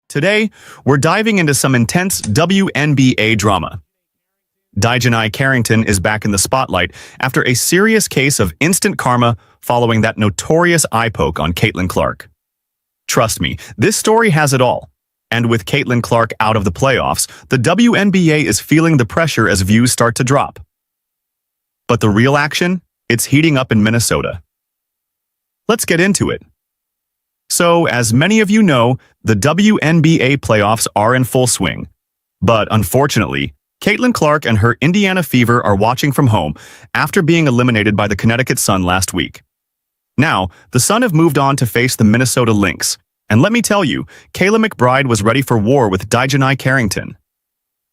Today, we're diving into some intense WNBA drama. Dijonai Carrington is back in the spotlight after a serious case of instant karma following that notorious eye poke on Caitlin Clark. Trust me, this story has it all. And with Caitlin Clark out of the playoffs, the WNBA is feeling the pressure as views start to drop. But the real action? It's heating up in Minnesota. Let's get into it. So, as many of you know, the WNBA playoffs are in full swing. But unfortunately, Caitlin Clark and her Indiana Fever are watching from home after being eliminated by the Connecticut Sun last week. Now, the Sun have moved on to face the Minnesota Lynx, and let me tell you, Kayla McBride was ready for war with Dijonai Carrington.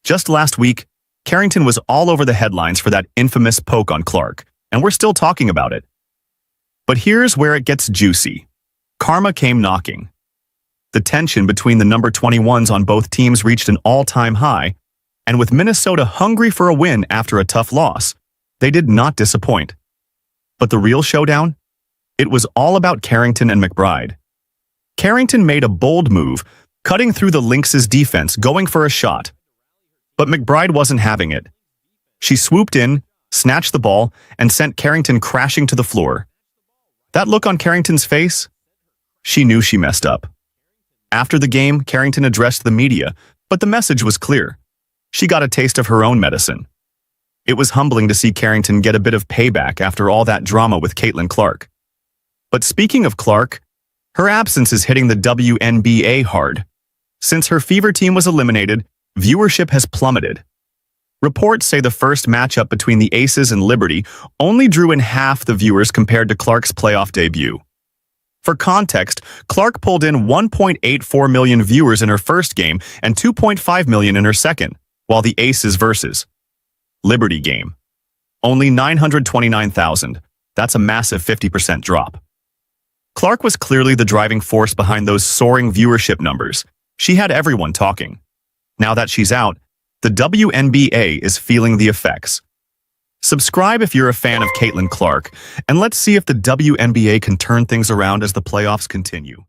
Just last week, Carrington was all over the headlines for that infamous poke on Clark, and we're still talking about it. But here's where it gets juicy. Karma came knocking. The tension between the number 21s on both teams reached an all-time high, and with Minnesota hungry for a win after a tough loss, they did not disappoint. But the real showdown? It was all about Carrington and McBride. Carrington made a bold move, cutting through the Lynx's defense, going for a shot. But McBride wasn't having it. She swooped in, snatched the ball, and sent Carrington crashing to the floor. That look on Carrington's face? She knew she messed up. After the game, Carrington addressed the media, but the message was clear. She got a taste of her own medicine. It was humbling to see Carrington get a bit of payback after all that drama with Caitlin Clark. But speaking of Clark, her absence is hitting the WNBA hard. Since her Fever team was eliminated, viewership has plummeted. Reports say the first matchup between the Aces and Liberty only drew in half the viewers compared to Clark's playoff debut. For context, Clark pulled in 1.84 million viewers in her first game and 2.5 million in her second, while the Aces versus Liberty game. Only 929,000. That's a massive 50% drop. Clark was clearly the driving force behind those soaring viewership numbers. She had everyone talking. Now that she's out, the WNBA is feeling the effects. Subscribe if you're a fan of Caitlin Clark, and let's see if the WNBA can turn things around as the playoffs continue.